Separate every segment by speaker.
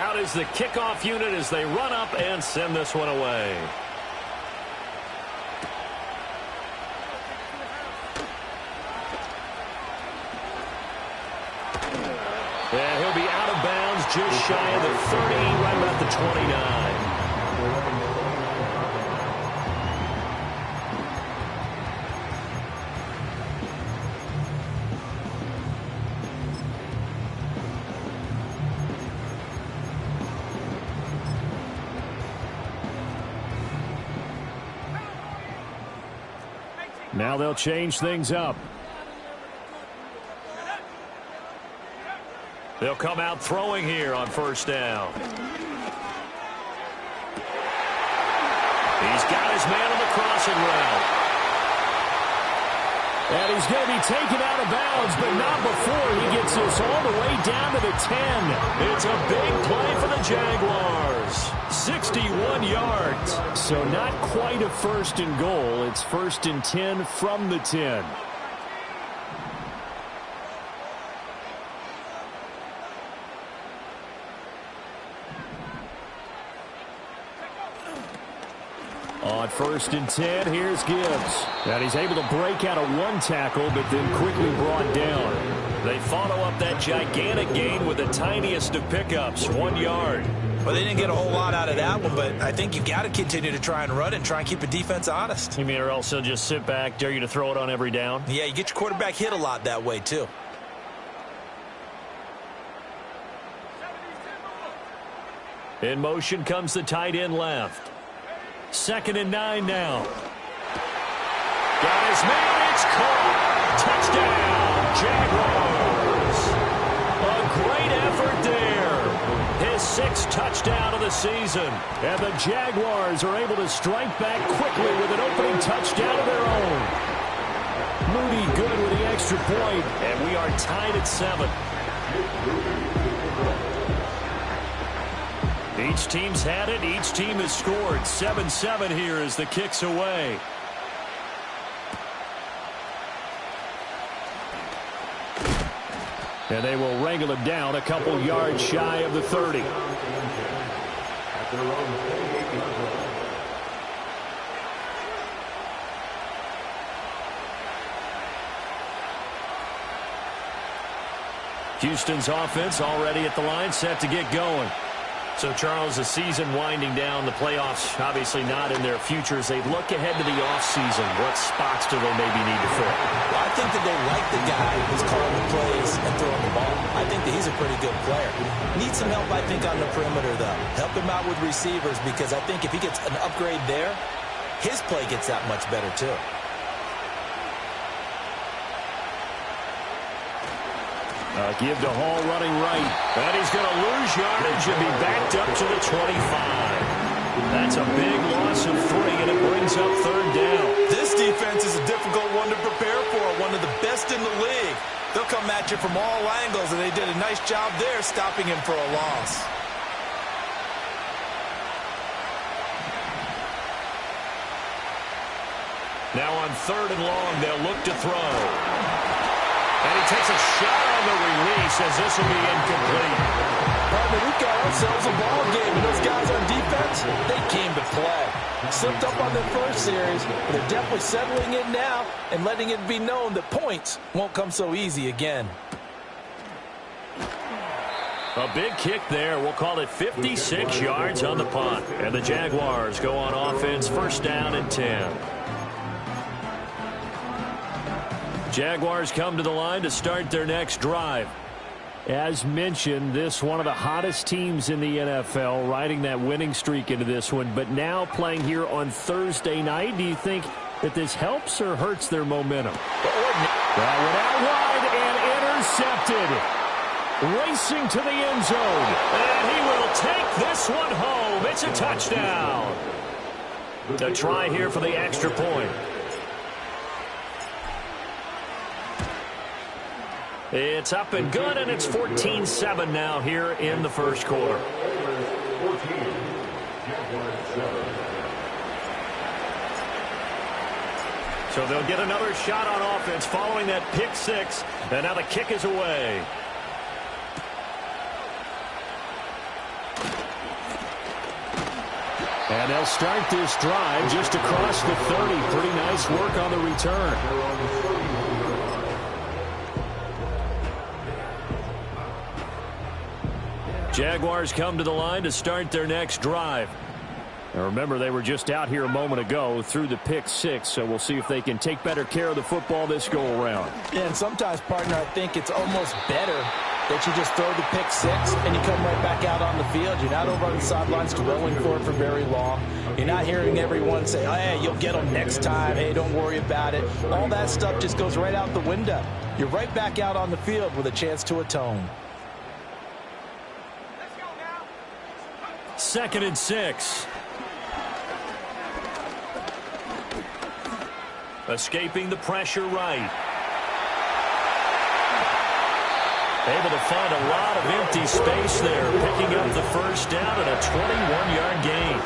Speaker 1: Out is the kickoff unit as they run up and send this one away. And he'll be out of bounds just shy of the 30, right about the 29. Now they'll change things up. They'll come out throwing here on first down. He's got his man on the crossing route. And he's going to be taken out of bounds, but not before he gets this all the way down to the 10. It's a big play for the Jaguars. 61 yards. So not quite a first and goal. It's first and 10 from the 10. On first and 10, here's Gibbs. And he's able to break out of one tackle, but then quickly brought down. They follow up that gigantic gain with the tiniest of pickups, 1 yard.
Speaker 2: Well, they didn't get a whole lot out of that one, but I think you got to continue to try and run and try and keep the defense honest.
Speaker 1: You mean or else they'll just sit back, dare you to throw it on every down?
Speaker 2: Yeah, you get your quarterback hit a lot that way, too.
Speaker 1: In motion comes the tight end left. 2nd and 9 now. Got his man, it's caught. Touchdown, Jaguars. A great effort there. His 6th touchdown of the season. And the Jaguars are able to strike back quickly with an opening touchdown of their own. Moody good with the extra point, and we are tied at 7. Each team's had it. Each team has scored. 7-7 here as the kick's away. And they will wrangle him down a couple yards shy of the 30. Houston's offense already at the line, set to get going. So, Charles, the season winding down, the playoffs obviously not in their future. As they look ahead to the offseason, what spots do they maybe need to fill?
Speaker 2: Well, I think that they like the guy who's calling the plays and throwing the ball. I think that he's a pretty good player. Needs some help, I think, on the perimeter, though. Help him out with receivers, because I think if he gets an upgrade there, his play gets that much better, too.
Speaker 1: Give to Hall running right. And he's going to lose yardage and be backed up to the 25. That's a big loss of 3, and it brings up 3rd down.
Speaker 2: This defense is a difficult one to prepare for, one of the best in the league. They'll come at you from all angles, and they did a nice job there stopping him for a loss.
Speaker 1: Now on 3rd and long, they'll look to throw. And he takes a shot on the release as this will be incomplete.
Speaker 2: Partner, we've got ourselves a ball game, and those guys on defense, they came to play. Slipped up on their first series, but they're definitely settling in now and letting it be known that points won't come so easy again.
Speaker 1: A big kick there. We'll call it 56 yards on the punt. And the Jaguars go on offense, 1st down and 10. Jaguars come to the line to start their next drive. As mentioned, this one of the hottest teams in the NFL, riding that winning streak into this one, but now playing here on Thursday night. Do you think that this helps or hurts their momentum? That went out wide and intercepted. Racing to the end zone. And he will take this one home. It's a touchdown. A try here for the extra point. It's up and good, and it's 14-7 now here in the first quarter. So they'll get another shot on offense following that pick 6, and now the kick is away. And they'll start this drive just across the 30. Pretty nice work on the return. Jaguars come to the line to start their next drive. Now remember, they were just out here a moment ago through the pick 6, so we'll see if they can take better care of the football this go-around.
Speaker 2: Yeah, and sometimes, partner, I think it's almost better that you just throw the pick 6 and you come right back out on the field. You're not over on the sidelines dwelling for it for very long. You're not hearing everyone say, oh, hey, you'll get them next time. Hey, don't worry about it. All that stuff just goes right out the window. You're right back out on the field with a chance to atone.
Speaker 1: 2nd and 6. Escaping the pressure right. Able to find a lot of empty space there, picking up the first down and a 21-yard gain.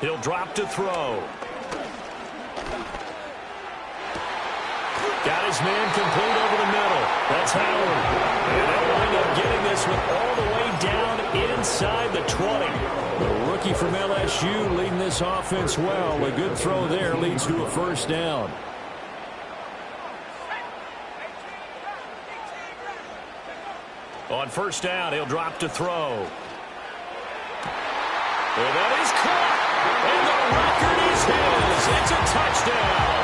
Speaker 1: He'll drop to throw. Got his man complete over the middle. That's Howard. And they'll wind up getting this one all the way down inside the 20. The rookie from LSU leading this offense well. A good throw there leads to a first down. On first down, he'll drop to throw. And that is caught. And the record is his. It's a touchdown.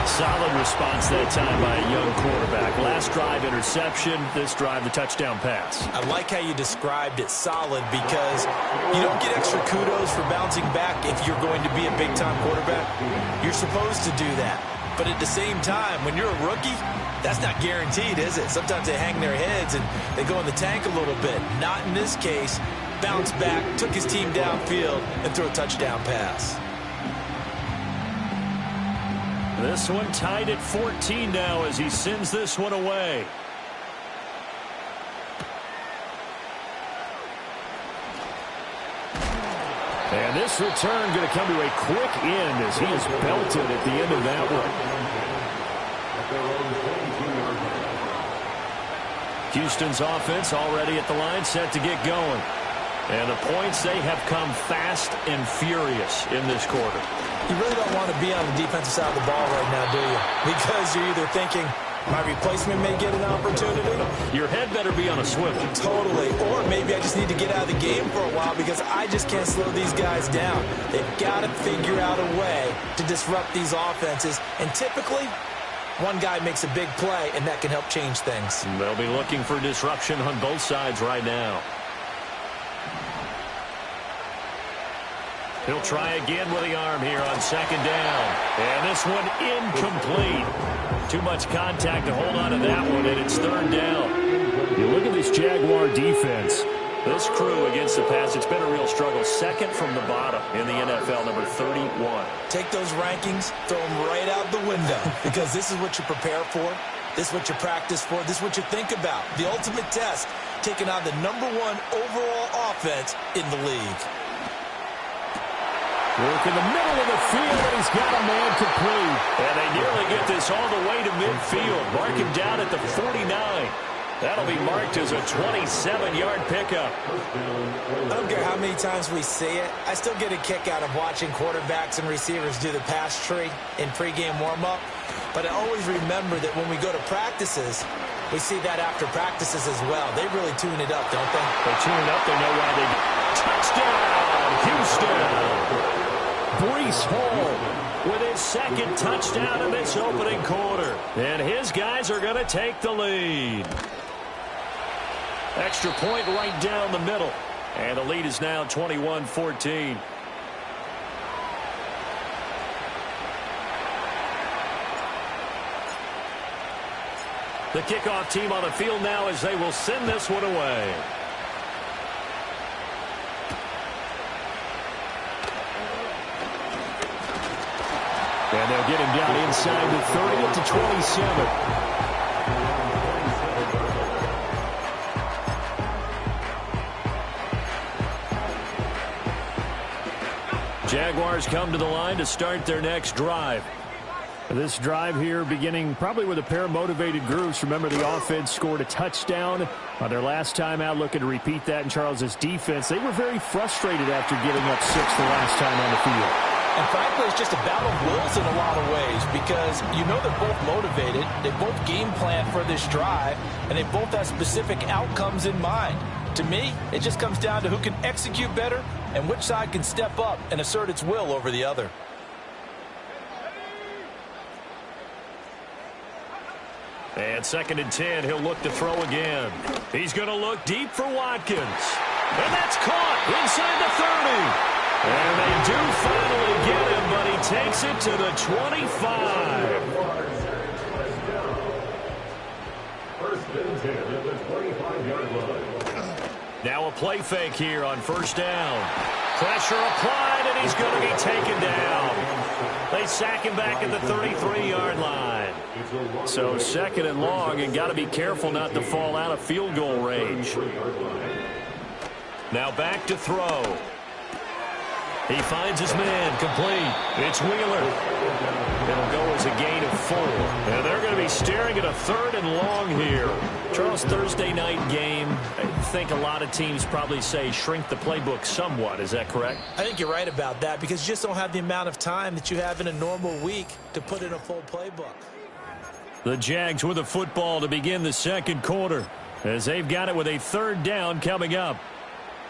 Speaker 1: Solid response that time by a young quarterback. Last drive, interception. This drive, the touchdown pass.
Speaker 2: I like how you described it, solid, because you don't get extra kudos for bouncing back if you're going to be a big-time quarterback. You're supposed to do that. But at the same time, when you're a rookie, that's not guaranteed, is it? Sometimes they hang their heads and they go in the tank a little bit. Not in this case. Bounced back, took his team downfield, and threw a touchdown pass.
Speaker 1: This one tied at 14 now as he sends this one away. And this return going to come to a quick end as he is belted at the end of that one. Houston's offense already at the line, set to get going. And the points, they have come fast and furious in this quarter.
Speaker 2: You really don't want to be on the defensive side of the ball right now, do you? Because you're either thinking, my replacement may get an opportunity.
Speaker 1: Your head better be on a swivel.
Speaker 2: Totally. Or maybe I just need to get out of the game for a while because I just can't slow these guys down. They've got to figure out a way to disrupt these offenses. And typically, one guy makes a big play, and that can help change things.
Speaker 1: They'll be looking for disruption on both sides right now. He'll try again with the arm here on 2nd down. And this one incomplete. Too much contact to hold on to that one, and it's 3rd down. You look at this Jaguar defense. This crew against the pass, it's been a real struggle. 2nd from the bottom in the NFL, number 31.
Speaker 2: Take those rankings, throw them right out the window, because this is what you prepare for. This is what you practice for. This is what you think about. The ultimate test, taking on the number 1 overall offense in the league.
Speaker 1: Work in the middle of the field, and he's got a man complete. And they nearly get this all the way to midfield. Mark him down at the 49. That'll be marked as a 27-yard pickup.
Speaker 2: I don't care how many times we see it. I still get a kick out of watching quarterbacks and receivers do the pass tree in pregame warm-up. But I always remember that when we go to practices, we see that after practices as well. They really tune it up, don't they?
Speaker 1: They tune it up. They know why they... Touchdown, Houston! Breece Hall with his 2nd touchdown in this opening quarter. And his guys are going to take the lead. Extra point right down the middle. And the lead is now 21-14. The kickoff team on the field now as they will send this one away. And they'll get him down inside the 30 at the 27. Jaguars come to the line to start their next drive. This drive here beginning probably with a pair of motivated groups. Remember, the offense scored a touchdown on their last time out, looking to repeat that in Charles's defense. They were very frustrated after giving up 6 the last time on the field.
Speaker 2: And frankly, it's just a battle of wills in a lot of ways because you know they're both motivated. They both game plan for this drive, and they both have specific outcomes in mind. To me, it just comes down to who can execute better and which side can step up and assert its will over the other.
Speaker 1: And 2nd and 10, he'll look to throw again. He's going to look deep for Watkins. And that's caught inside the 30. And they do finally get him, but he takes it to the 25. Now a play fake here on 1st down. Pressure applied, and he's going to be taken down. They sack him back at the 33-yard line. So 2nd and long, and got to be careful not to fall out of field goal range. Now back to throw. He finds his man, complete. It's Wheeler. It'll go as a gain of 4. And they're going to be staring at a 3rd and long here. Charles, Thursday night game, I think a lot of teams probably say shrink the playbook somewhat. Is that correct?
Speaker 2: I think you're right about that because you just don't have the amount of time that you have in a normal week to put in a full playbook.
Speaker 1: The Jags with a football to begin the 2nd quarter as they've got it with a 3rd down coming up.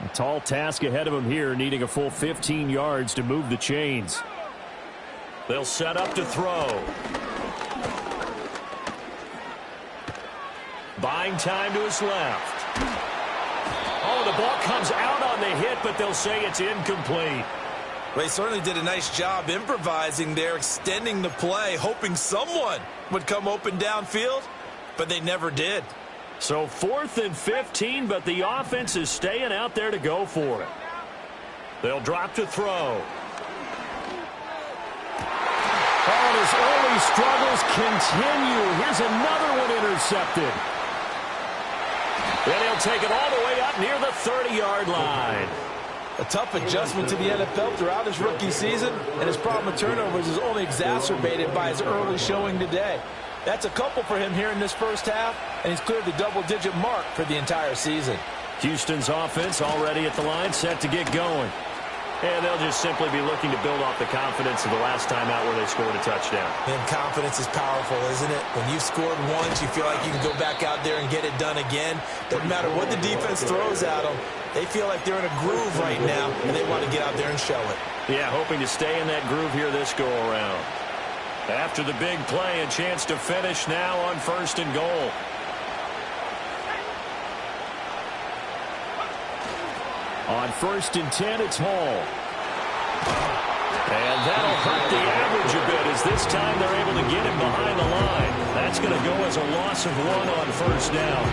Speaker 1: A tall task ahead of them here, needing a full 15 yards to move the chains. They'll set up to throw. Buying time to his left. Oh, the ball comes out on the hit, but they'll say it's incomplete.
Speaker 2: They certainly did a nice job improvising there, extending the play, hoping someone would come open downfield, but they never did.
Speaker 1: So 4th and 15, but the offense is staying out there to go for it. They'll drop to throw. Oh, and his early struggles continue. Here's another one intercepted. And he'll take it all the way up near the 30-yard line.
Speaker 2: A tough adjustment to the NFL throughout his rookie season, and his problem with turnovers is only exacerbated by his early showing today. That's a couple for him here in this first half, and he's cleared the double-digit mark for the entire season.
Speaker 1: Houston's offense already at the line, set to get going. And they'll just simply be looking to build off the confidence of the last time out where they scored a touchdown.
Speaker 2: And confidence is powerful, isn't it? When you've scored once, you feel like you can go back out there and get it done again. Doesn't matter what the defense throws at them. They feel like they're in a groove right now, and they want to get out there and show it.
Speaker 1: Yeah, hoping to stay in that groove here this go-around. After the big play, a chance to finish now on 1st and goal. On 1st and 10, it's Hall. And that'll hurt the average a bit as this time they're able to get him behind the line. That's going to go as a loss of 1 on 1st down.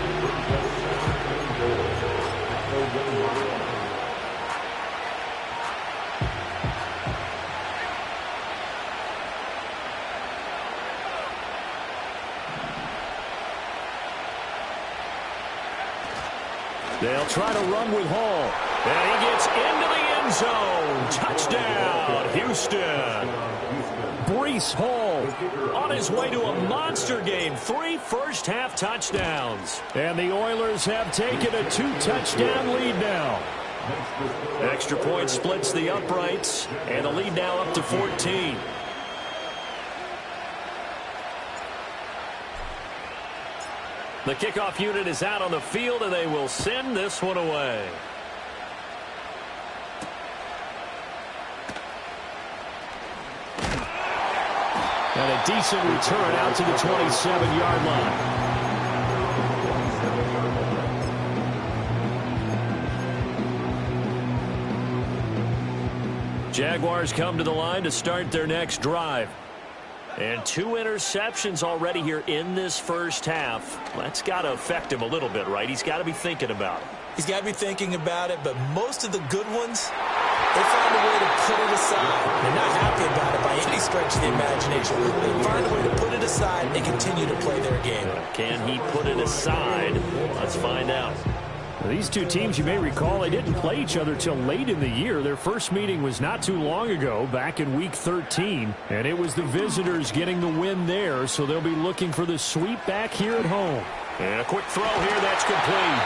Speaker 1: They'll try to run with Hall. And he gets into the end zone. Touchdown, Houston. Breece Hall on his way to a monster game. 3 first-half touchdowns. And the Oilers have taken a 2-touchdown lead now. Extra point splits the uprights. And the lead now up to 14. The kickoff unit is out on the field, and they will send this one away. And a decent return out to the 27-yard line. Jaguars come to the line to start their next drive. And 2 interceptions already here in this first half. That's got to affect him a little bit, right? He's got to be thinking about it.
Speaker 2: He's got to be thinking about it, but most of the good ones, they find a way to put it aside. They're not happy about it by any stretch of the imagination. They find a way to put it aside and continue to play their game.
Speaker 1: Can he put it aside? Let's find out. These two teams, you may recall, they didn't play each other till late in the year. Their first meeting was not too long ago, back in Week 13, and it was the visitors getting the win there, so they'll be looking for the sweep back here at home. And a quick throw here, that's complete.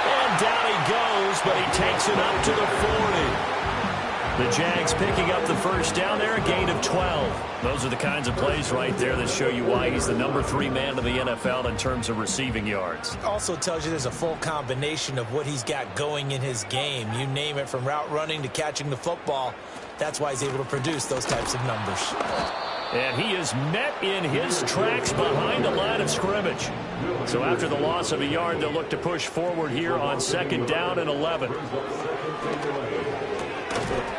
Speaker 1: And down he goes, but he takes it up to the 40. The Jags picking up the first down there, a gain of 12. Those are the kinds of plays right there that show you why he's the number 3 man in the NFL in terms of receiving yards.
Speaker 2: Also tells you there's a full combination of what he's got going in his game. You name it, from route running to catching the football. That's why he's able to produce those types of numbers.
Speaker 1: And he is met in his tracks behind the line of scrimmage. So after the loss of a yard, they'll look to push forward here on 2nd down and 11.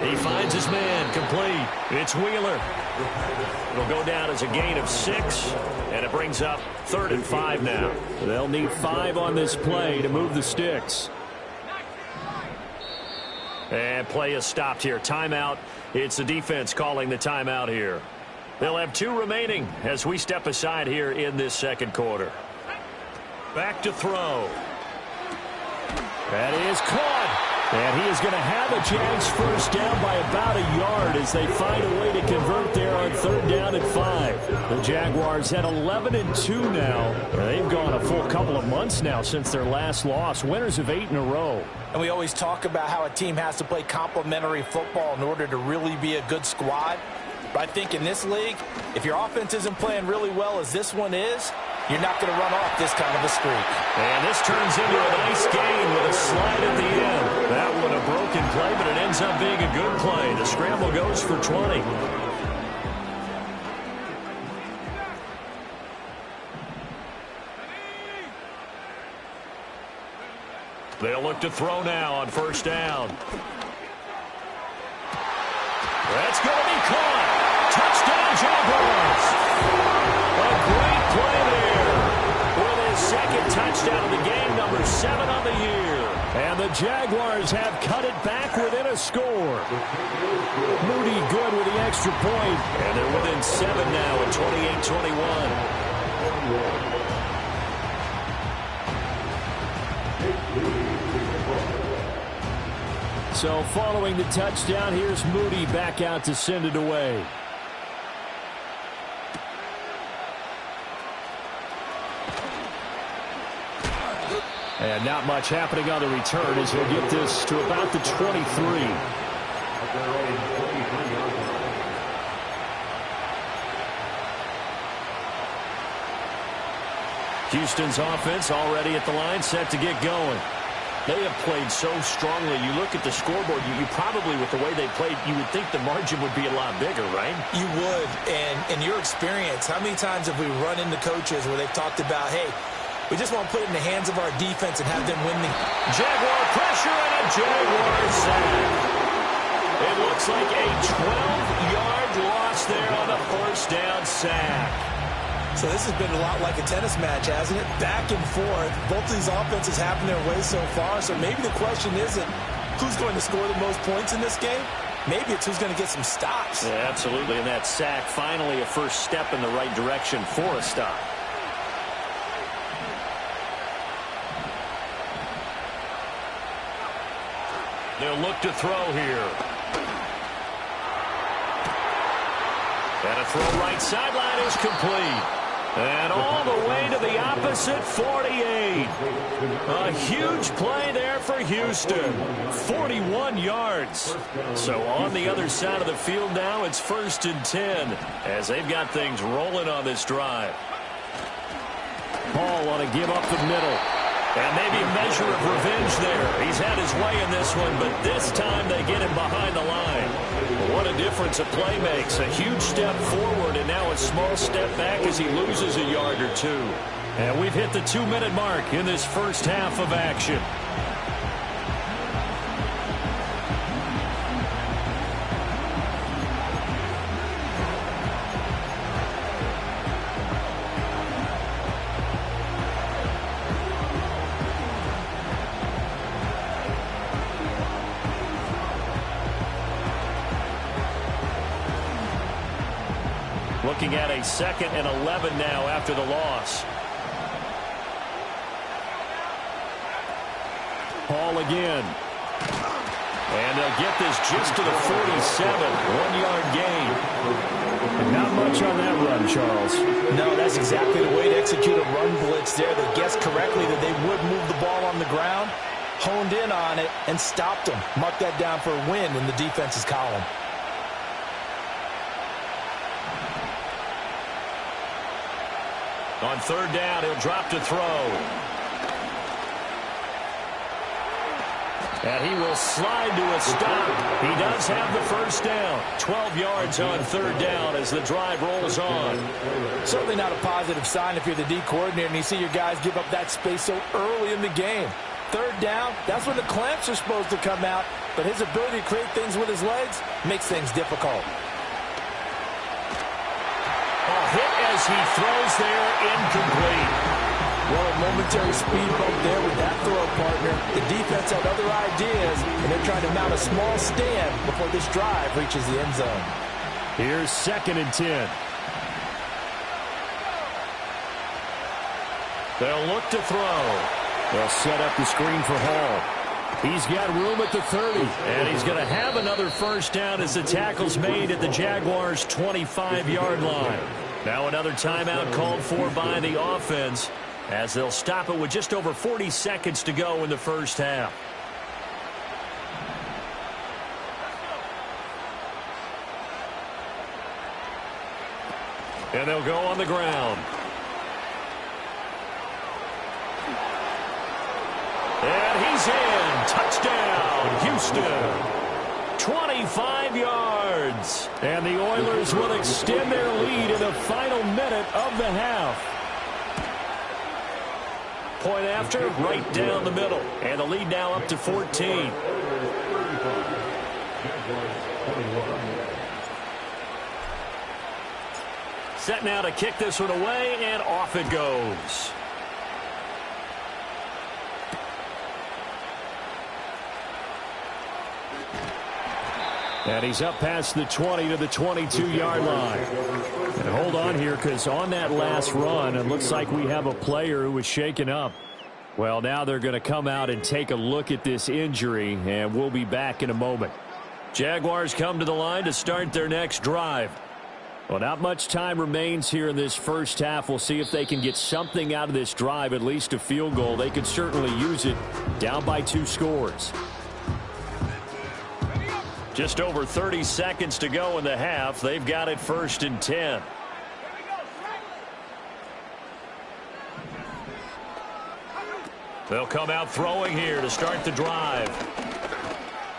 Speaker 1: He finds his man, complete. It's Wheeler. It'll go down as a gain of 6, and it brings up 3rd and 5 now. They'll need 5 on this play to move the sticks. And play is stopped here. Timeout. It's the defense calling the timeout here. They'll have 2 remaining as we step aside here in this 2nd quarter. Back to throw. That is caught. And he is going to have a Jags first down by about a yard as they find a way to convert there on 3rd down and 5. The Jaguars had 11-2 now. They've gone a full couple of months now since their last loss. Winners of 8 in a row.
Speaker 2: And we always talk about how a team has to play complementary football in order to really be a good squad. But I think in this league, if your offense isn't playing really well as this one is, you're not going to run off this kind of a streak.
Speaker 1: And this turns into a nice gain with a slide at the end. That one a broken play, but it ends up being a good play. The scramble goes for 20. They'll look to throw now on 1st down. That's going to be caught. Touchdown, Jaguars. A great play there with his 2nd touchdown of the game, number 7 on the year. And the Jaguars have cut it back within a score. Moody good with the extra point. And they're within 7 now at 28-21. So following the touchdown, here's Moody back out to send it away. And not much happening on the return as he'll get this to about the 23. Houston's offense already at the line, set to get going. They have played so strongly. You look at the scoreboard, you probably, with the way they played, you would think the margin would be a lot bigger, right?
Speaker 2: You would. And in your experience, how many times have we run into coaches where they've talked about, hey, we just want to put it in the hands of our defense and have them win the
Speaker 1: Jaguar pressure and a Jaguar sack. It looks like a 12-yard loss there on the 1st down sack.
Speaker 2: So this has been a lot like a tennis match, hasn't it? Back and forth. Both of these offenses having their way so far. So maybe the question isn't who's going to score the most points in this game. Maybe it's who's going to get some stops.
Speaker 1: Yeah, absolutely. And that sack, finally a first step in the right direction for a stop. They'll look to throw here. And a throw right sideline is complete. And all the way to the opposite 48. A huge play there for Houston. 41 yards. So on the other side of the field now, it's 1st and 10 as they've got things rolling on this drive. Hall want to give up the middle. And maybe a measure of revenge there. He's had his way in this one, but this time they get him behind the line. What a difference a play makes. A huge step forward and now a small step back as he loses a yard or 2. And we've hit the 2-minute mark in this first half of action. Looking at a 2nd and 11 now after the loss. call again. And they'll get this just to the 47, 1-yard gain. Not much on that run, Charles.
Speaker 2: No, that's exactly the way to execute a run blitz there. They guessed correctly that they would move the ball on the ground, honed in on it, and stopped them. Mark that down for a win in the defense's column.
Speaker 1: On third down, he'll drop to throw. And he will slide to a stop. He does have the first down. 12 yards on third down as the drive rolls on.
Speaker 2: Certainly not a positive sign if you're the D coordinator and you see your guys give up that space so early in the game. Third down, that's when the clamps are supposed to come out, but his ability to create things with his legs makes things difficult.
Speaker 1: Hit as he throws there, incomplete.
Speaker 2: Well, a momentary speed bump there with that throw partner. The defense had other ideas, and they're trying to mount a small stand before this drive reaches the end zone.
Speaker 1: Here's 2nd and 10. They'll look to throw. They'll set up the screen for Hall. He's got room at the 30, and he's going to have another first down as the tackle's made at the Jaguars' 25-yard line. Now another timeout called for by the offense as they'll stop it with just over 40 seconds to go in the first half. And they'll go on the ground. And he's in. Touchdown, Houston. 25 yards. And the Oilers will extend their lead in the final minute of the half. Point after, right down the middle. And the lead now up to 14. Set now to kick this one away, and off it goes. And he's up past the 20 to the 22-yard line. And hold on here, because on that last run, it looks like we have a player who was shaken up. Well, now they're going to come out and take a look at this injury, and we'll be back in a moment. Jaguars come to the line to start their next drive. Well, not much time remains here in this first half. We'll see if they can get something out of this drive, at least a field goal. They could certainly use it, down by 2 scores. Just over 30 seconds to go in the half. They've got it 1st and 10. They'll come out throwing here to start the drive.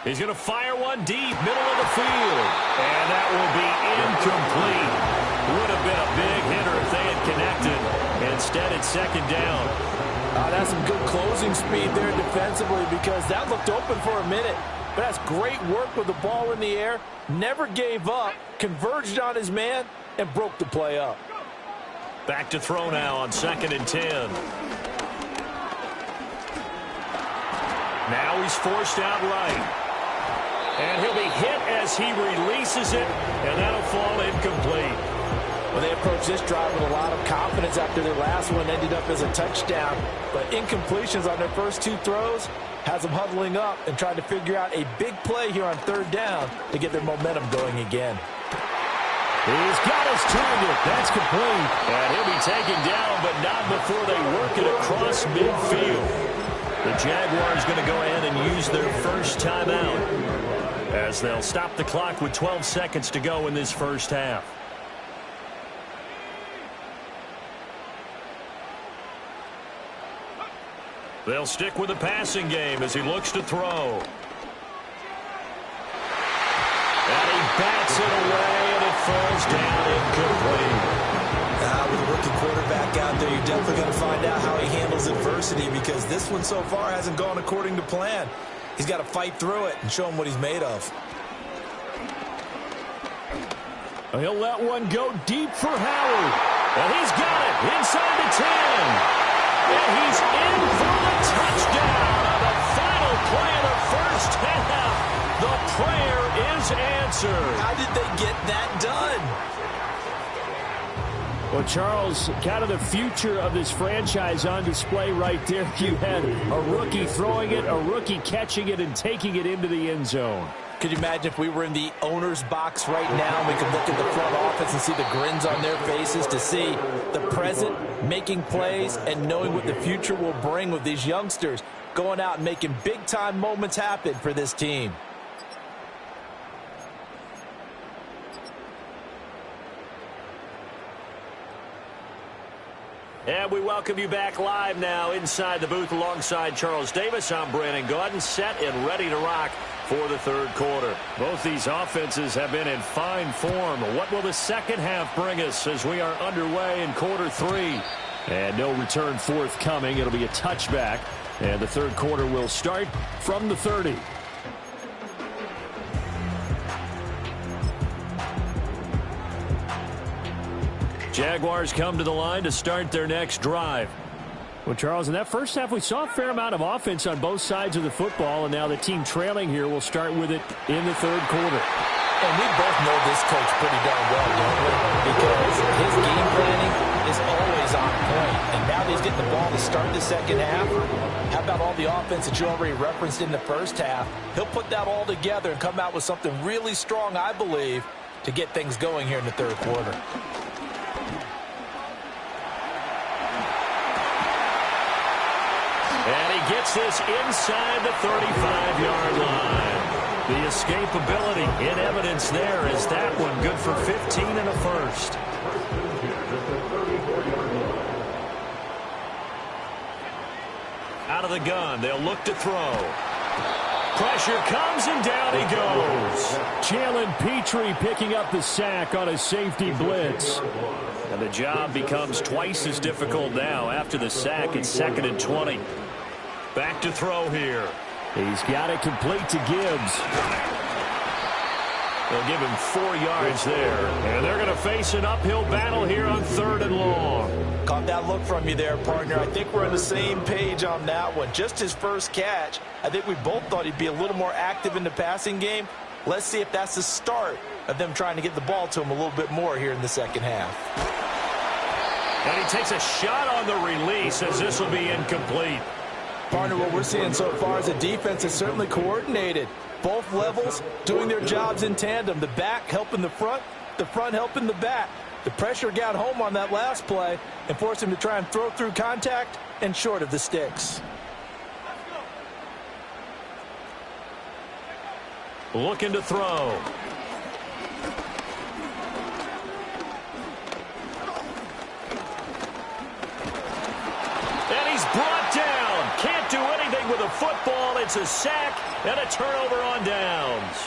Speaker 1: He's going to fire one deep, middle of the field. And that will be incomplete. Would have been a big hitter if they had connected. Instead, it's 2nd down.
Speaker 2: That's some good closing speed there defensively, because that looked open for a minute. But that's great work with the ball in the air. Never gave up, converged on his man, and broke the play up.
Speaker 1: Back to throw now on 2nd and 10. Now he's forced out right. And he'll be hit as he releases it, and that'll fall incomplete.
Speaker 2: Well, they approached this drive with a lot of confidence after their last one ended up as a touchdown. But incompletions on their first 2 throws has them huddling up and trying to figure out a big play here on 3rd down to get their momentum going again.
Speaker 1: He's got his target. That's complete. And he'll be taken down, but not before they work it across midfield. The Jaguars going to go ahead and use their first timeout as they'll stop the clock with 12 seconds to go in this first half. They'll stick with the passing game as he looks to throw. And he bats it away, and it falls down incomplete.
Speaker 2: With a rookie quarterback out there, you're definitely going to find out how he handles adversity, because this one so far hasn't gone according to plan. He's got to fight through it and show him what he's made of.
Speaker 1: He'll let one go deep for Howard. And he's got it inside the 10. And he's in for the touchdown on the final play of the first half. The prayer is answered.
Speaker 2: How did they get that done?
Speaker 1: Well, Charles, kind of the future of this franchise on display right there. You had a rookie throwing it, a rookie catching it, and taking it into the end zone.
Speaker 2: Could you imagine if we were in the owner's box right now, we could look at the front office and see the grins on their faces to see the present making plays and knowing what the future will bring with these youngsters going out and making big-time moments happen for this team.
Speaker 1: And we welcome you back live now inside the booth alongside Charles Davis. I'm Brandon Gaudin, set and ready to rock for the third quarter. Both these offenses have been in fine form. What will the second half bring us as we are underway in quarter three? And no return forthcoming. It'll be a touchback. And the third quarter will start from the 30. Jaguars come to the line to start their next drive. Well, Charles, in that first half, we saw a fair amount of offense on both sides of the football, and now the team trailing here will start with it in the third quarter.
Speaker 2: And we both know this coach pretty darn well, don't we? Because his game planning is always on point. And now that he's getting the ball to start the second half, how about all the offense that you already referenced in the first half? He'll put that all together and come out with something really strong, I believe, to get things going here in the third quarter.
Speaker 1: And he gets this inside the 35-yard line. The escapability in evidence there is that one good for 15 and a first. Out of the gun, they'll look to throw. Pressure comes and down he goes. Jalen Petrie picking up the sack on a safety blitz. And the job becomes twice as difficult now after the sack. It's 2nd and 20. Back to throw here. He's got it complete to Gibbs. They'll give him 4 yards there. And they're going to face an uphill battle here on 3rd and long.
Speaker 2: Caught that look from you there, partner. I think we're on the same page on that one. Just his first catch. I think we both thought he'd be a little more active in the passing game. Let's see if that's the start of them trying to get the ball to him a little bit more here in the second half.
Speaker 1: And he takes a shot on the release as this will be incomplete.
Speaker 2: Partner, what we're seeing so far is a defense is certainly coordinated. Both levels doing their jobs in tandem. The back helping the front helping the back. The pressure got home on that last play and forced him to try and throw through contact and short of the sticks.
Speaker 1: Looking to throw. And he's brought down. Can't do anything with a football. It's a sack and a turnover on downs.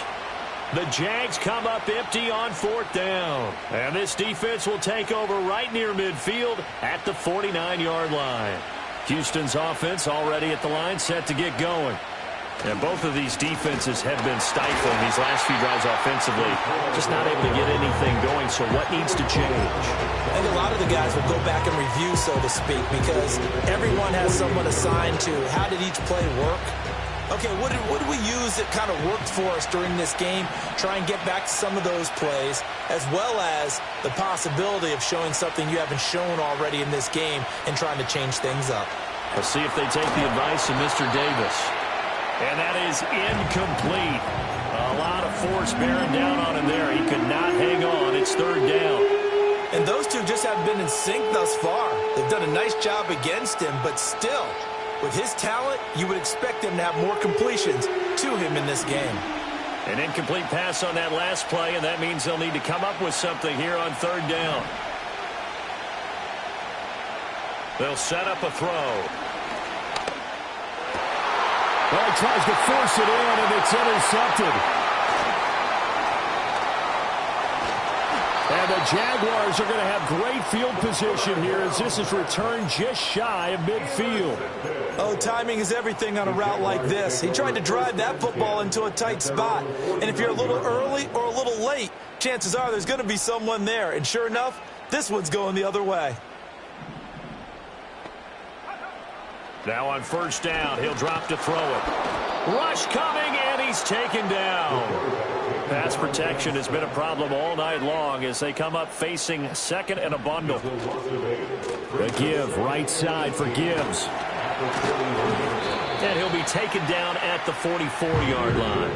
Speaker 1: The Jags come up empty on 4th down. And this defense will take over right near midfield at the 49-yard line. Houston's offense already at the line, set to get going. And both of these defenses have been stifling these last few drives offensively. Just not able to get anything going, so what needs to change?
Speaker 2: I think a lot of the guys will go back and review, so to speak, because everyone has someone assigned to how did each play work. Okay, what did we use that kind of worked for us during this game? Try and get back to some of those plays, as well as the possibility of showing something you haven't shown already in this game and trying to change things up.
Speaker 1: We'll see if they take the advice of Mr. Davis. And that is incomplete. A lot of force bearing down on him there. He could not hang on. It's 3rd down.
Speaker 2: And those two just haven't been in sync thus far. They've done a nice job against him, but still, with his talent, you would expect him to have more completions to him in this game.
Speaker 1: An incomplete pass on that last play, and that means they'll need to come up with something here on 3rd down. They'll set up a throw. Well, he tries to force it in, and it's intercepted. And the Jaguars are going to have great field position here as this is returned just shy of midfield.
Speaker 2: Oh, timing is everything on a route like this. He tried to drive that football into a tight spot. And if you're a little early or a little late, chances are there's going to be someone there. And sure enough, this one's going the other way.
Speaker 1: Now on 1st down, he'll drop to throw it. Rush coming, and he's taken down. Pass protection has been a problem all night long as they come up facing second and a bundle. A give right side for Gibbs. And he'll be taken down at the 44-yard line.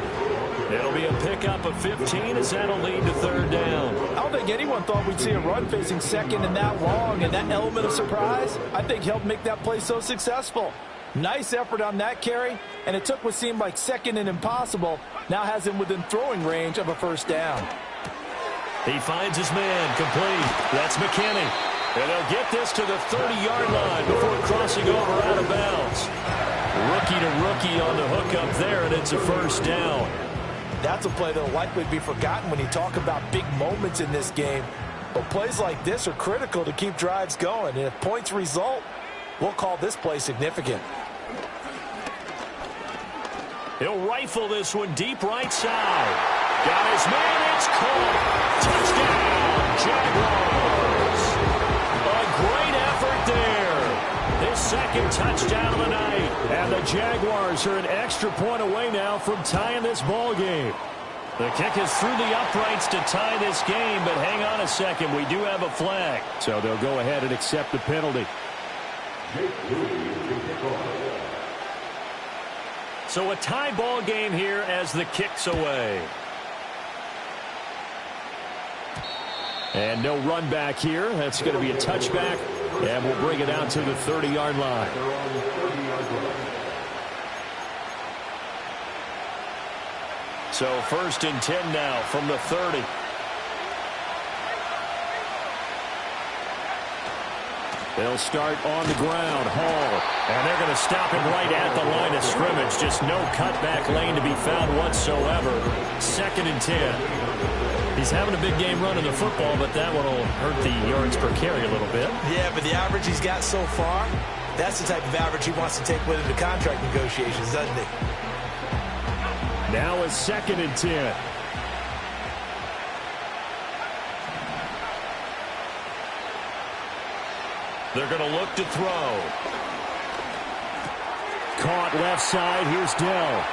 Speaker 1: It'll be a pickup of 15 as that'll lead to third down.
Speaker 2: I don't think anyone thought we'd see a run facing second and that long, and that element of surprise, I think, helped make that play so successful. Nice effort on that carry, and it took what seemed like second and impossible, now has him within throwing range of a first down.
Speaker 1: He finds his man complete. That's McKinney. And they'll get this to the 30-yard line before crossing over out of bounds. Rookie to rookie on the hookup there, and it's a first down.
Speaker 2: That's a play that will likely be forgotten when you talk about big moments in this game. But plays like this are critical to keep drives going. And if points result, we'll call this play significant.
Speaker 1: He'll rifle this one deep right side. Got his man, it's caught. Touchdown, Jaguars. A great effort there. His second touchdown of the night. And the Jaguars are an extra point away now from tying this ball game. The kick is through the uprights to tie this game, but hang on a second. We do have a flag. So they'll go ahead and accept the penalty. So a tie ball game here as the kick's away. And no run back here. That's going to be a touchback. And we'll bring it out to the 30-yard line. So first and 10 now from the 30. They'll start on the ground. Hall. And they're going to stop him right at the line of scrimmage. Just no cutback lane to be found whatsoever. Second and 10. He's having a big game running the football, but that one will hurt the yards per carry a little bit.
Speaker 2: Yeah, but the average he's got so far, that's the type of average he wants to take with him to contract negotiations, doesn't he?
Speaker 1: Now a second and 10. They're going to look to throw. Caught left side. Here's Dell.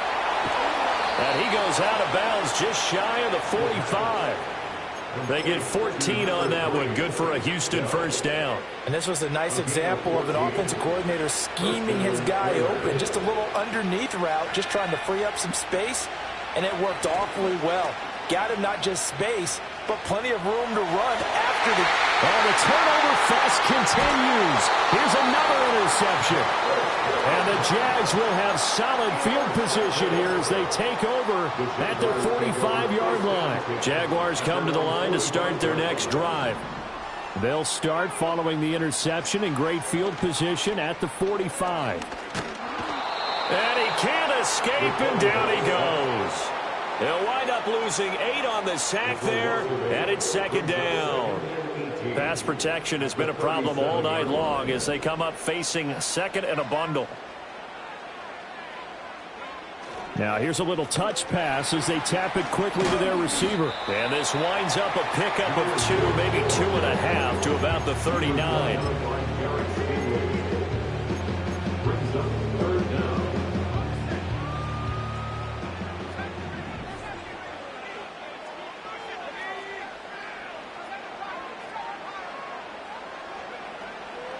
Speaker 1: And he goes out of bounds just shy of the 45. They get 14 on that one. Good for a Houston first down.
Speaker 2: And this was a nice example of an offensive coordinator scheming his guy open. Just a little underneath route, just trying to free up some space. And it worked awfully well. Got him not just space, but plenty of room to run after the...
Speaker 1: And the turnover fest continues. Here's another interception. And the Jags will have solid field position here as they take over at their 45-yard line. Jaguars come to the line to start their next drive. They'll start following the interception in great field position at the 45. And he can't escape, and down he goes. They'll wind up losing 8 on the sack there, and it's second down. Pass protection has been a problem all night long as they come up facing second and a bundle. Now here's a little touch pass as they tap it quickly to their receiver. And this winds up a pickup of 2, maybe 2.5 to about the 39.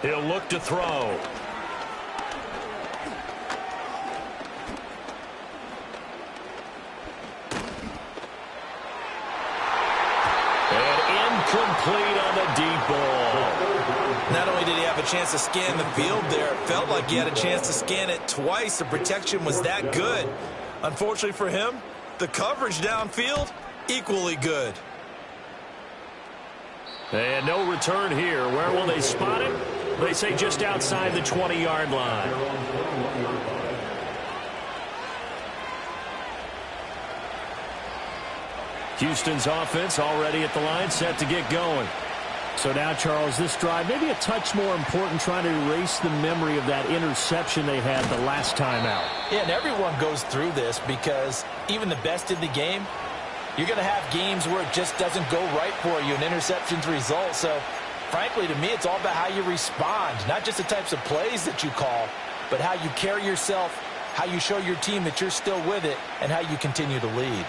Speaker 1: He'll look to throw. And incomplete on the deep ball.
Speaker 2: Not only did he have a chance to scan the field there, it felt like he had a chance to scan it twice. The protection was that good. Unfortunately for him, the coverage downfield, equally good.
Speaker 1: And no return here. Where will they spot it? They say just outside the 20-yard line. Houston's offense already at the line, set to get going. So now, Charles, this drive, maybe a touch more important, trying to erase the memory of that interception they had the last time out.
Speaker 2: Yeah, and everyone goes through this because even the best in the game, you're going to have games where it just doesn't go right for you, and interceptions result. So, frankly, to me, it's all about how you respond, not just the types of plays that you call, but how you carry yourself, how you show your team that you're still with it, and how you continue to lead.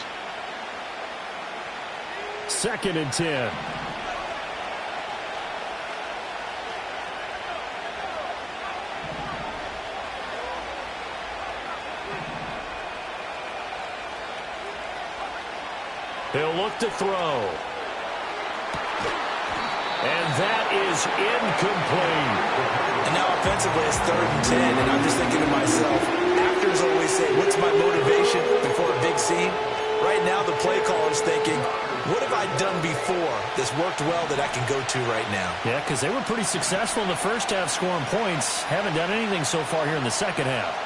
Speaker 1: 2nd and 10. He'll look to throw. And that is incomplete.
Speaker 2: And now offensively it's 3rd and 10, and I'm just thinking to myself, actors always say, what's my motivation before a big scene? Right now the play caller's thinking, what have I done before that's worked well that I can go to right now?
Speaker 1: Yeah, because they were pretty successful in the first half scoring points. Haven't done anything so far here in the second half.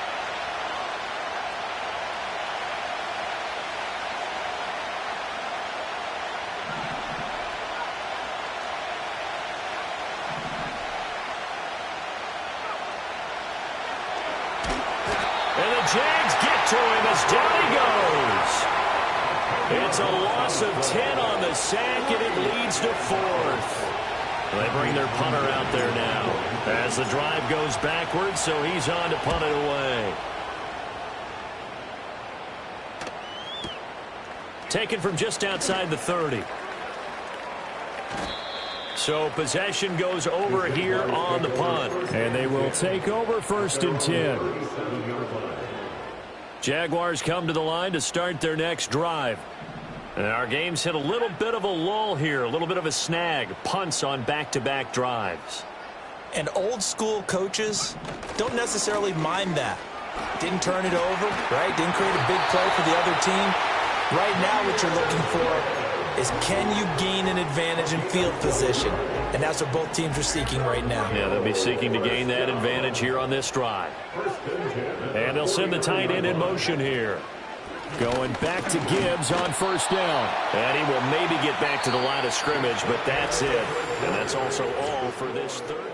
Speaker 1: Jags get to him as down he goes. It's a loss of 10 on the sack, and it leads to 4th. They bring their punter out there now as the drive goes backwards, so he's on to punt it away. Taken from just outside the 30. So possession goes over here on the punt. And they will take over 1st and 10. Jaguars come to the line to start their next drive. And our game's hit a little bit of a lull here, a little bit of a snag. Punts on back-to-back drives.
Speaker 2: And old-school coaches don't necessarily mind that. Didn't turn it over, right? Didn't create a big play for the other team. Right now what you're looking for is can you gain an advantage in field position? And that's what both teams are seeking right now.
Speaker 1: Yeah, they'll be seeking to gain that advantage here on this drive. And they'll send the tight end in motion here. Going back to Gibbs on 1st down. And he will maybe get back to the line of scrimmage, but that's it. And that's also all for this 3rd.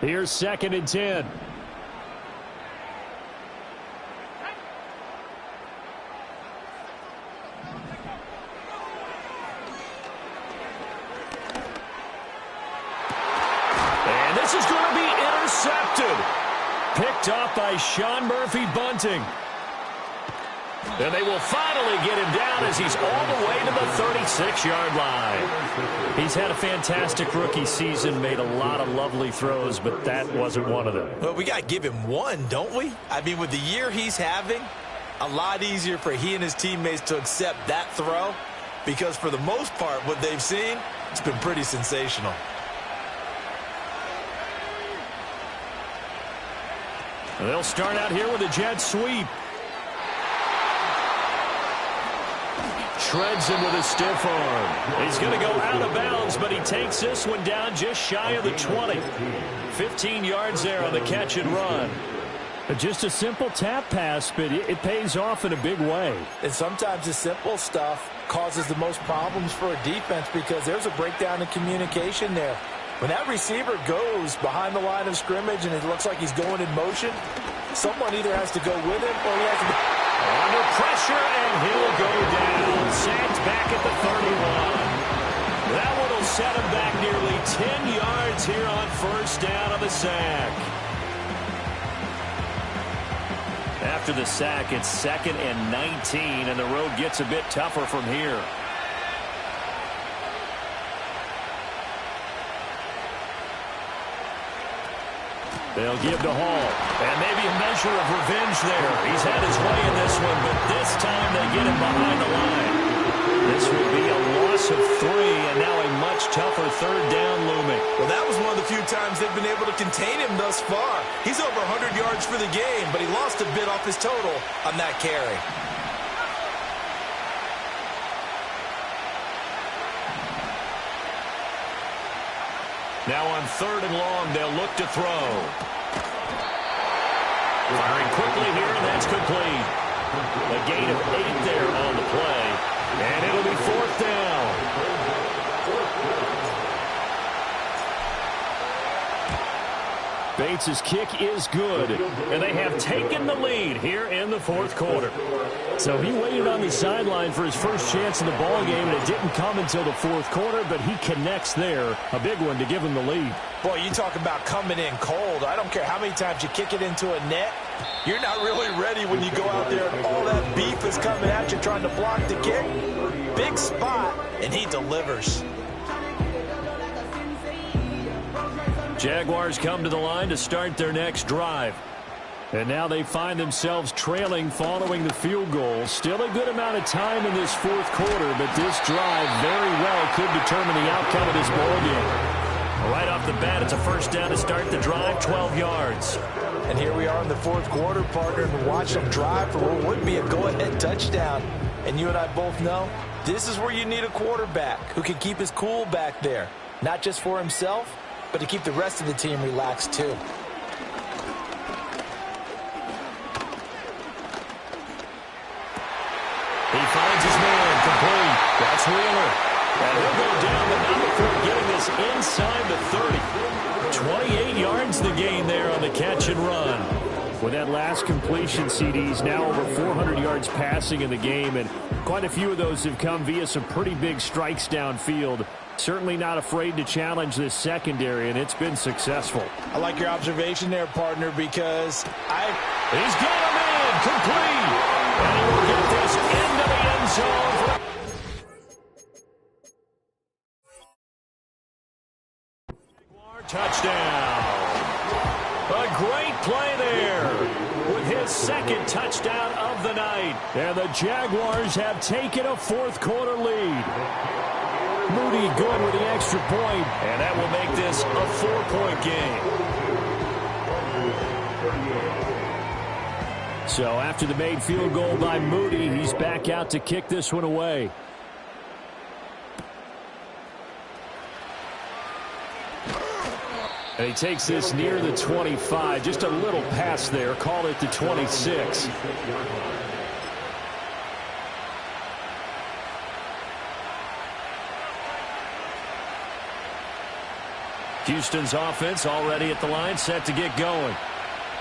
Speaker 1: Here's 2nd and 10. And this is going to be intercepted. Picked off by Sean Murphy-Bunting. And they will finally get him down as he's all the way to the 36-yard line. He's had a fantastic rookie season, made a lot of lovely throws, but that wasn't one of them.
Speaker 2: Well, we got to give him one, don't we? I mean, with the year he's having, a lot easier for he and his teammates to accept that throw because for the most part, what they've seen, it's been pretty sensational.
Speaker 1: They'll start out here with a jet sweep. Shreds him with a stiff arm. He's going to go out of bounds, but he takes this one down just shy of the 20. 15 yards there on the catch and run. Just a simple tap pass, but it pays off in a big way.
Speaker 2: And sometimes the simple stuff causes the most problems for a defense because there's a breakdown in communication there. When that receiver goes behind the line of scrimmage and it looks like he's going in motion, someone either has to go with him or he has to be
Speaker 1: under pressure, and he'll go down. Sacked back at the 31. That one will set him back nearly 10 yards here on 1st down of the sack. After the sack, it's 2nd and 19, and the road gets a bit tougher from here. They'll give to Hall. And maybe a measure of revenge there. He's had his way in this one, but this time they get him behind the line. This will be a loss of 3, and now a much tougher 3rd down looming.
Speaker 2: Well, that was one of the few times they've been able to contain him thus far. He's over 100 yards for the game, but he lost a bit off his total on that carry.
Speaker 1: Now on 3rd and long, they'll look to throw. Firing quickly here, and that's complete. A gain of 8 there on the play, and it'll be 4th down. Bates' kick is good, and they have taken the lead here in the 4th quarter. So he waited on the sideline for his first chance in the ball game, and it didn't come until the fourth quarter, but he connects there. A big one to give him the lead.
Speaker 2: Boy, you talk about coming in cold. I don't care how many times you kick it into a net. You're not really ready when you go out there and all that beef is coming at you trying to block the kick. Big spot, and he delivers.
Speaker 1: Jaguars come to the line to start their next drive. And now they find themselves trailing following the field goal. Still a good amount of time in this fourth quarter, but this drive very well could determine the outcome of this ball game. Right off the bat, it's a first down to start the drive, 12 yards.
Speaker 2: And here we are in the fourth quarter, partner, and watch them drive for what would be a go-ahead touchdown. And you and I both know this is where you need a quarterback who can keep his cool back there. Not just for himself, but to keep the rest of the team relaxed too.
Speaker 1: He finds his man, complete. That's Wheeler. And he'll go down, but not before getting this inside the 30. 28 yards the gain there on the catch and run. With that last completion, CD's now over 400 yards passing in the game, and quite a few of those have come via some pretty big strikes downfield. Certainly not afraid to challenge this secondary, and it's been successful.
Speaker 2: I like your observation there, partner, because
Speaker 1: He's got him in, complete. And he will get this into the end zone. Touchdown. A great play there with his second touchdown of the night. And the Jaguars have taken a fourth quarter lead. Moody good with the extra point, and that will make this a 4-point game. So after the made field goal by Moody, he's back out to kick this one away. And he takes this near the 25. Just a little pass there. Call it the 26. Houston's offense already at the line, set to get going.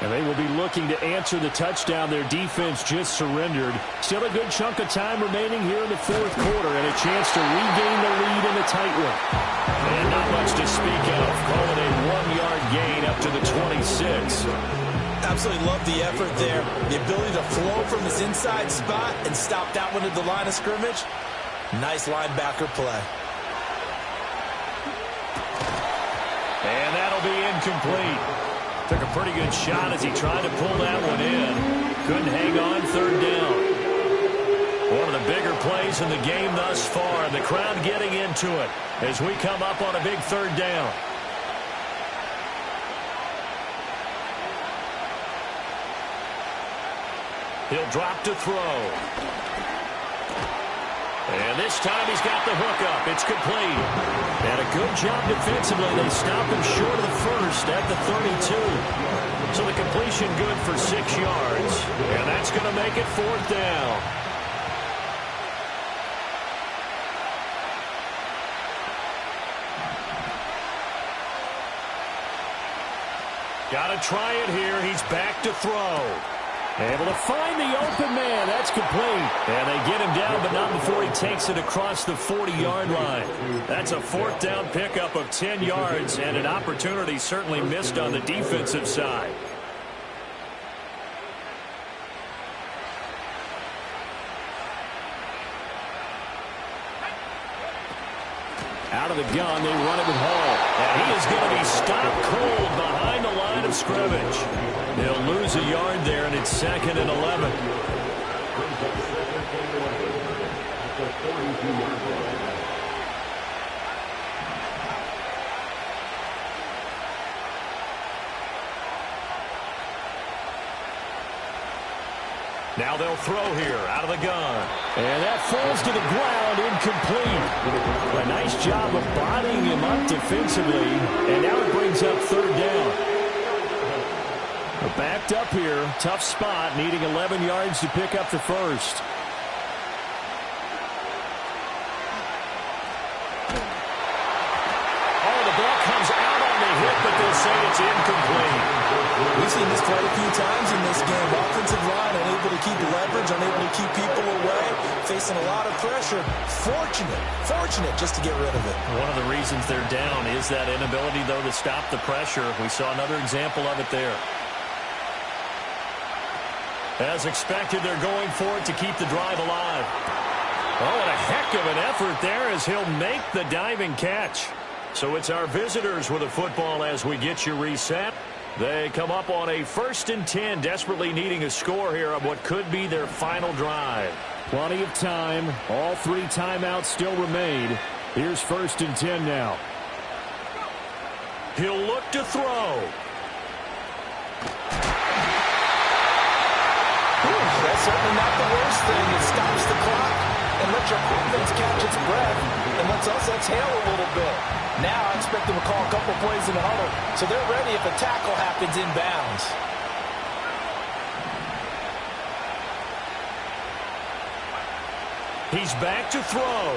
Speaker 1: And they will be looking to answer the touchdown their defense just surrendered. Still a good chunk of time remaining here in the fourth quarter, and a chance to regain the lead in a tight one. And not much to speak of. Call it a 1-yard gain up to the 26.
Speaker 2: Absolutely love the effort there. The ability to flow from his inside spot and stop that one at the line of scrimmage. Nice linebacker play.
Speaker 1: And that'll be incomplete. Took a pretty good shot as he tried to pull that one in. Couldn't hang on, third down. One of the bigger plays in the game thus far. The crowd getting into it as we come up on a big third down. He'll drop to throw. And this time he's got the hook up. It's complete. And a good job defensively. They stop him short of the first at the 32. So the completion good for 6 yards. And that's going to make it fourth down. Got to try it here. He's back to throw. Able to find the open man. That's complete. And they get him down, but not before he takes it across the 40-yard line. That's a fourth down pickup of 10 yards, and an opportunity certainly missed on the defensive side. Out of the gun, they run it with Hall. And he is going to be stopped cold behind the line of scrimmage. They'll lose a yard there, and it's 2nd and 11. Now they'll throw here out of the gun. And that falls to the ground, incomplete. A nice job of bodying him up defensively. And now it brings up third down. We're backed up here. Tough spot, needing 11 yards to pick up the first. Oh, the ball comes out on the hit, but they'll to say it's incomplete.
Speaker 2: We've seen this quite a few times in this game. Offensive line unable to keep leverage, unable to keep people away, facing a lot of pressure. Fortunate just to get rid of it.
Speaker 1: One of the reasons they're down is that inability, though, to stop the pressure. We saw another example of it there. As expected, they're going for it to keep the drive alive. Oh, and a heck of an effort there as he'll make the diving catch. So it's our visitors with a football as we get you reset. They come up on a 1st and 10, desperately needing a score here on what could be their final drive. Plenty of time. All 3 timeouts still remain. Here's 1st and 10 now. He'll look to throw.
Speaker 2: That's certainly not the worst thing. It stops the clock and lets your offense catch its breath and lets us exhale a little bit. Now I expect them to call a couple plays in the huddle, so they're ready if a tackle happens inbounds.
Speaker 1: He's back to throw.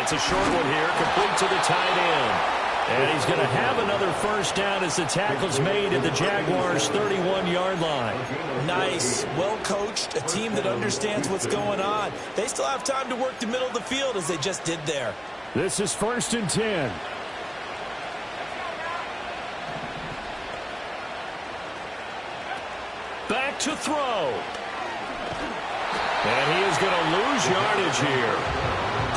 Speaker 1: It's a short one here, complete to the tight end. And he's going to have another 1st down as the tackle's made at the Jaguars' 31-yard line.
Speaker 2: Nice. Well coached. A team that understands what's going on. They still have time to work the middle of the field as they just did there.
Speaker 1: This is 1st and 10. Back to throw. And he is going to lose yardage here.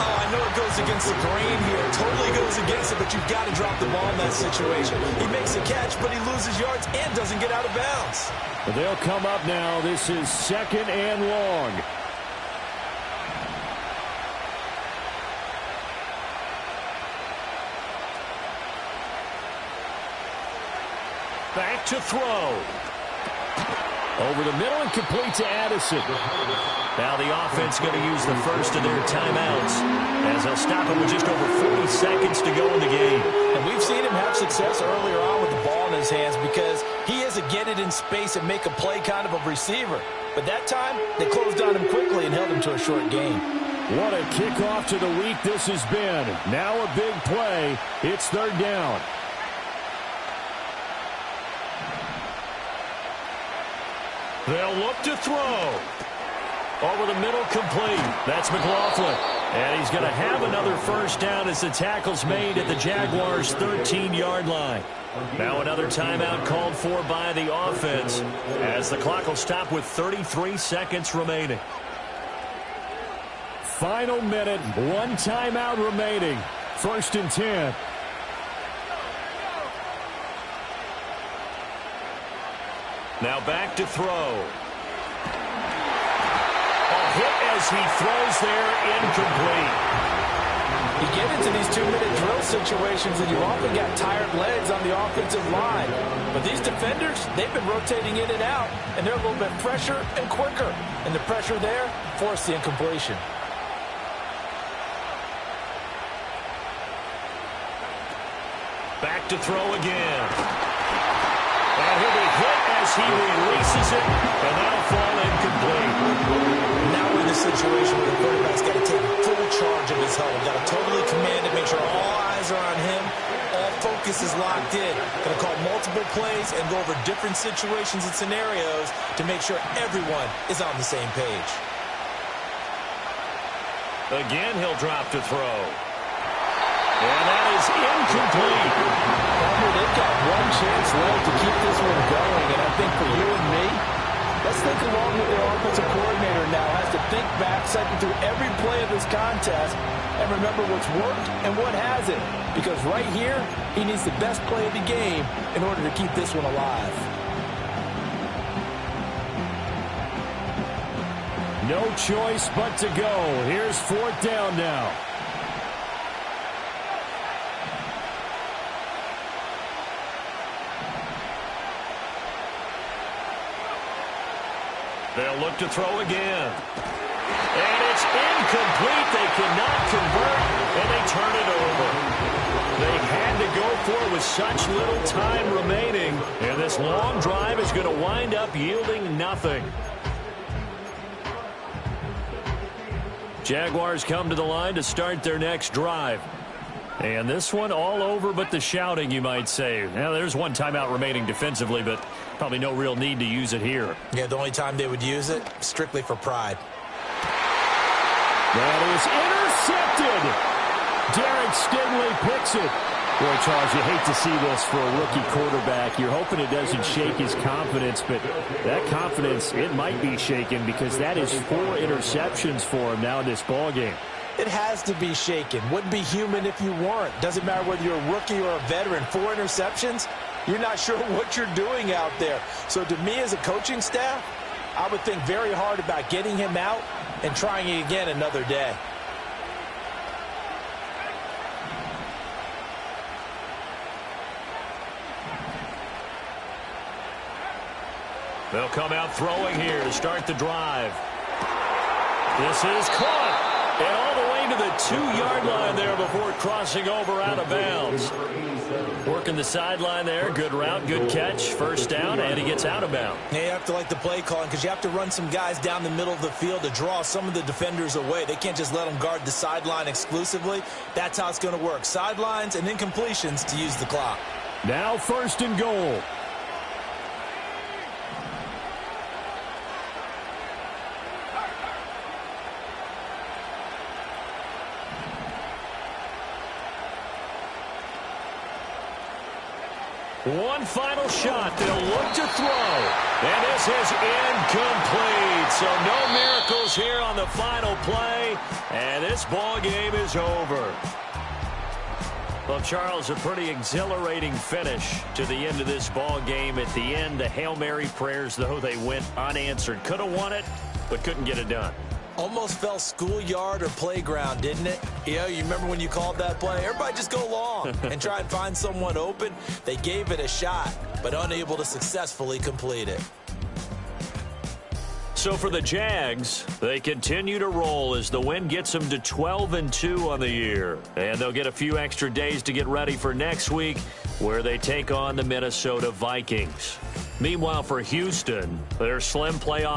Speaker 2: Oh, I know it goes against the grain here. Totally goes against it, but you've got to drop the ball in that situation. He makes a catch, but he loses yards and doesn't get out of bounds.
Speaker 1: But they'll come up now. This is 2nd and long. Back to throw. Over the middle and complete to Addison. Now the offense going to use the first of their timeouts as they'll stop it with just over 40 seconds to go in the game.
Speaker 2: And we've seen him have success earlier on with the ball in his hands because he is a get it in space and make a play kind of a receiver. But that time, they closed on him quickly and held him to a short gain.
Speaker 1: What a kickoff to the week this has been. Now a big play. It's 3rd down. They'll look to throw. Over the middle, complete. That's McLaughlin. And he's going to have another 1st down as the tackle's made at the Jaguars' 13-yard line. Now another timeout called for by the offense as the clock will stop with 33 seconds remaining. Final minute, 1 timeout remaining. 1st and 10. Now back to throw. A hit as he throws there, incomplete.
Speaker 2: You get into these 2-minute drill situations and you've often got tired legs on the offensive line. But these defenders, they've been rotating in and out, and they're a little bit fresher and quicker. And the pressure there forced the incompletion.
Speaker 1: Back to throw again. And he'll be hit as he releases it, and that'll fall incomplete.
Speaker 2: Now we're in the situation where the quarterback's got to take full charge of his huddle. Got to totally command it, make sure all eyes are on him. All focus is locked in. Going to call multiple plays and go over different situations and scenarios to make sure everyone is on the same page.
Speaker 1: Again, he'll drop to throw. And that is incomplete.
Speaker 2: They've got one chance left to keep this one going, and I think for you and me, let's think along with their offensive coordinator now. Has to think back, cycle through every play of this contest, and remember what's worked and what hasn't. Because right here, he needs the best play of the game in order to keep this one alive.
Speaker 1: No choice but to go. Here's 4th down now. They'll look to throw again. And it's incomplete. They cannot convert, and they turn it over. They had to go for it with such little time remaining, and this long drive is going to wind up yielding nothing. Jaguars come to the line to start their next drive. And this one all over but the shouting, you might say. Now, there's one timeout remaining defensively, but probably no real need to use it here.
Speaker 2: Yeah, the only time they would use it, strictly for pride.
Speaker 1: That is intercepted. Derek Stingley picks it. Boy, Charles, you hate to see this for a rookie quarterback. You're hoping it doesn't shake his confidence, but that confidence, it might be shaken because that is 4 interceptions for him now in this ballgame.
Speaker 2: It has to be shaken. Wouldn't be human if you weren't. Doesn't matter whether you're a rookie or a veteran. 4 interceptions, you're not sure what you're doing out there. So to me as a coaching staff, I would think very hard about getting him out and trying it again another day.
Speaker 1: They'll come out throwing here to start the drive. This is caught. And all the way to the 2-yard line there before crossing over out of bounds. Working the sideline there. Good route, good catch. First down, and he gets out of bounds.
Speaker 2: Yeah, you have to like the play calling because you have to run some guys down the middle of the field to draw some of the defenders away. They can't just let them guard the sideline exclusively. That's how it's going to work. Sidelines and incompletions to use the clock.
Speaker 1: Now 1st and goal. One final shot. They'll look to throw. And this is incomplete. So no miracles here on the final play. And this ball game is over. Well, Charles, a pretty exhilarating finish to the end of this ball game. At the end, the Hail Mary prayers, though, they went unanswered. Could have won it, but couldn't get it done.
Speaker 2: Almost felt schoolyard or playground, didn't it? You remember when you called that play? Everybody just go long and try and find someone open. They gave it a shot, but unable to successfully complete it.
Speaker 1: So for the Jags, they continue to roll as the win gets them to 12-2 on the year. And they'll get a few extra days to get ready for next week, where they take on the Minnesota Vikings. Meanwhile, for Houston, their slim playoff